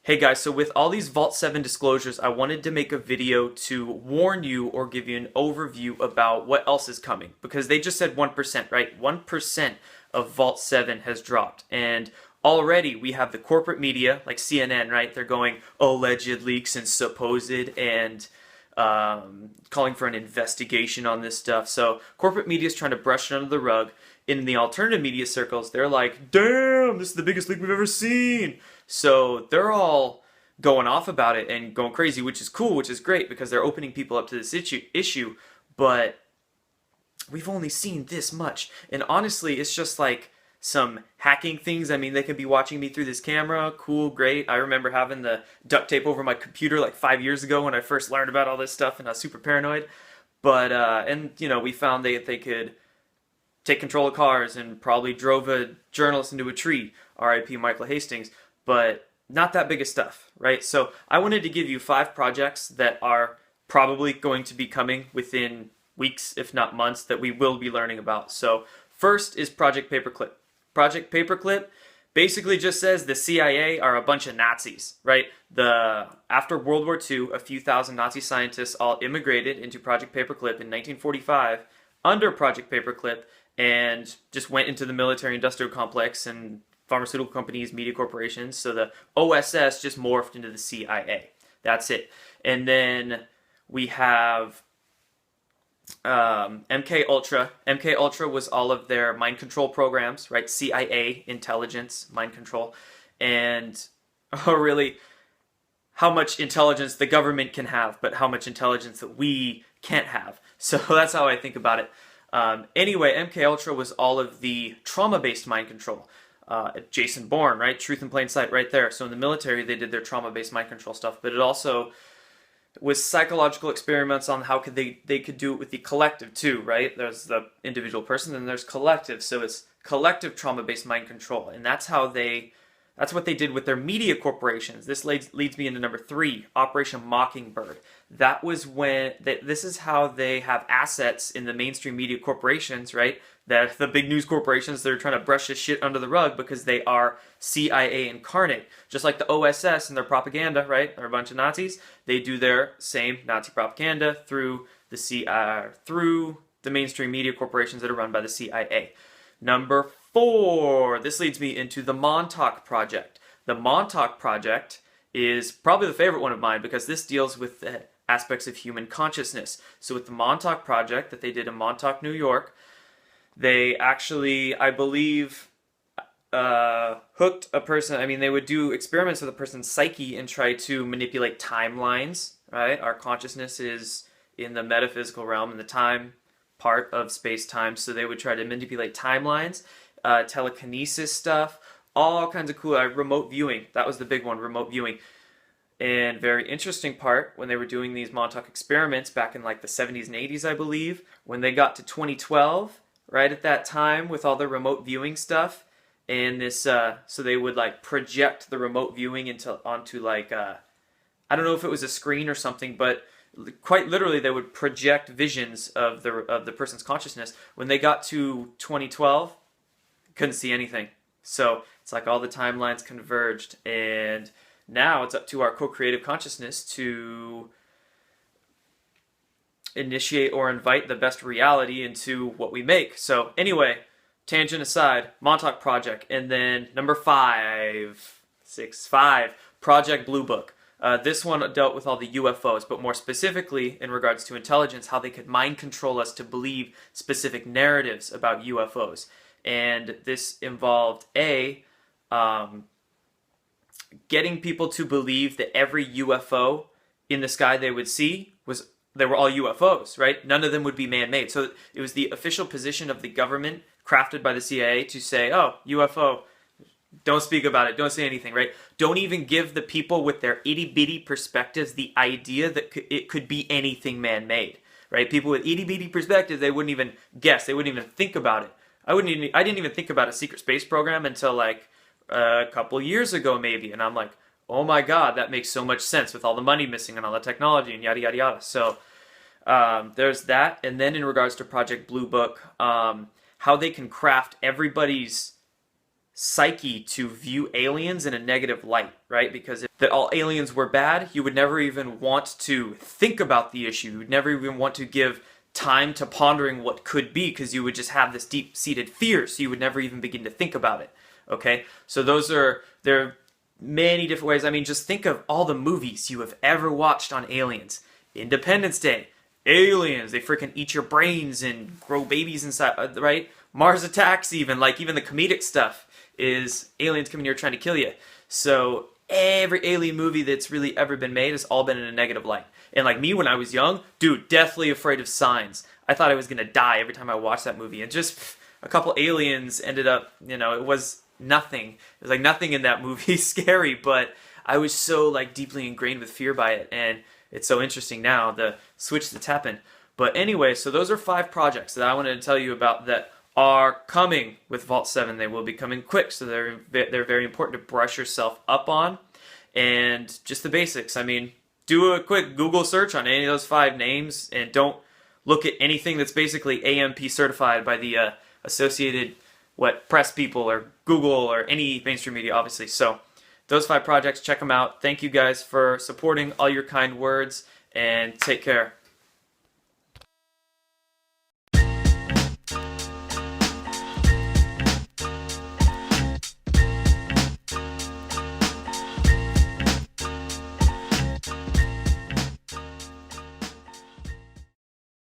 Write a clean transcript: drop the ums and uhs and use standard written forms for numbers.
Hey guys, so with all these Vault 7 disclosures, I wanted to make a video to warn you or give you an overview about what else is coming. Because they just said 1%, right? 1% of Vault 7 has dropped. And already we have the corporate media, like CNN, right? They're going alleged leaks and supposed and calling for an investigation on this stuff. So corporate media is trying to brush it under the rug. In the alternative media circles, they're like, damn, this is the biggest leak we've ever seen. So they're all going off about it and going crazy, which is cool, which is great because they're opening people up to this issue. But we've only seen this much. And honestly, it's just like some hacking things. I mean, they could be watching me through this camera. Cool, great. I remember having the duct tape over my computer like 5 years ago when I first learned about all this stuff and I was super paranoid. But, and, you know, we found they could take control of cars and probably drove a journalist into a tree. R.I.P. Michael Hastings. But not that big of stuff, right? So I wanted to give you 5 projects that are probably going to be coming within weeks, if not months, that we will be learning about. So first is Project Paperclip. Project Paperclip basically just says the CIA are a bunch of Nazis, right? After World War II, a few thousand Nazi scientists all immigrated into Project Paperclip in 1945 under Project Paperclip and just went into the military-industrial complex and pharmaceutical companies, media corporations. So the OSS just morphed into the CIA. That's it. And then we have MK Ultra. MK Ultra was all of their mind control programs, right? CIA, intelligence, mind control, and really how much intelligence the government can have, but how much intelligence that we can't have. So that's how I think about it. Anyway, MK Ultra was all of the trauma-based mind control. Jason Bourne, right? Truth in plain sight, right there. So in the military, they did their trauma-based mind control stuff, but it also was psychological experiments on how they could do it with the collective too, right? There's the individual person, and there's collective. So it's collective trauma-based mind control, and that's what they did with their media corporations. This leads me into number 3, Operation Mockingbird. That was this is how they have assets in the mainstream media corporations, right? That the big news corporations, they're trying to brush this shit under the rug because they are CIA incarnate. Just like the OSS and their propaganda, right? They're a bunch of Nazis. They do their same Nazi propaganda through through the mainstream media corporations that are run by the CIA. Number 4, this leads me into the Montauk Project. The Montauk Project is probably the favorite one of mine because this deals with the aspects of human consciousness. So with the Montauk Project that they did in Montauk, New York, they actually, I believe, hooked a person. I mean, they would do experiments with a person's psyche and try to manipulate timelines, right? Our consciousness is in the metaphysical realm, in the time part of space-time, so they would try to manipulate timelines, telekinesis stuff, all kinds of cool, remote viewing. That was the big one, remote viewing. And very interesting part, when they were doing these Montauk experiments back in like the 70s and 80s, I believe, when they got to 2012, right at that time with all the remote viewing stuff, and this, so they would like project the remote viewing onto like, I don't know if it was a screen or something, but quite literally they would project visions of the person's consciousness. When they got to 2012, couldn't see anything. So it's like all the timelines converged, and now it's up to our co-creative consciousness to initiate or invite the best reality into what we make. So anyway, tangent aside, Montauk Project, and then number 5, Project Blue Book. This one dealt with all the UFOs, but more specifically in regards to intelligence, how they could mind control us to believe specific narratives about UFOs. And this involved getting people to believe that every UFO in the sky they would see they were all UFOs, right? None of them would be man-made. So it was the official position of the government, crafted by the CIA, to say, oh, UFO, don't speak about it, don't say anything, right? Don't even give the people with their itty-bitty perspectives the idea that it could be anything man-made, right? People with itty-bitty perspectives, they wouldn't even guess, they wouldn't even think about it. I didn't even think about a secret space program until like a couple years ago maybe, and I'm like, oh my god, that makes so much sense with all the money missing and all the technology and yada yada yada. So there's that. And then in regards to Project Blue Book, how they can craft everybody's psyche to view aliens in a negative light, right? Because if that all aliens were bad, you would never even want to think about the issue. You would never even want to give time to pondering what could be, because you would just have this deep-seated fear, so you would never even begin to think about it. Okay? So there are many different ways. I mean, just think of all the movies you have ever watched on aliens. Independence Day, aliens, they freaking eat your brains and grow babies inside, right? Mars Attacks, even the comedic stuff is aliens coming here trying to kill you. So every alien movie that's really ever been made has all been in a negative light. And like me when I was young, dude, deathly afraid of signs. I thought I was gonna die every time I watched that movie. And just a couple aliens ended up, it was nothing. It was like nothing in that movie scary, but I was so like deeply ingrained with fear by it. And it's so interesting now, the switch that's happened. But anyway, so those are 5 projects that I wanted to tell you about that are coming with Vault 7. They will be coming quick, so they're very important to brush yourself up on. And just the basics. I mean, do a quick Google search on any of those 5 names, and don't look at anything that's basically AMP certified by the Associated Press people or Google or any mainstream media, obviously. So those 5 projects, check them out. Thank you guys for supporting, all your kind words, and take care.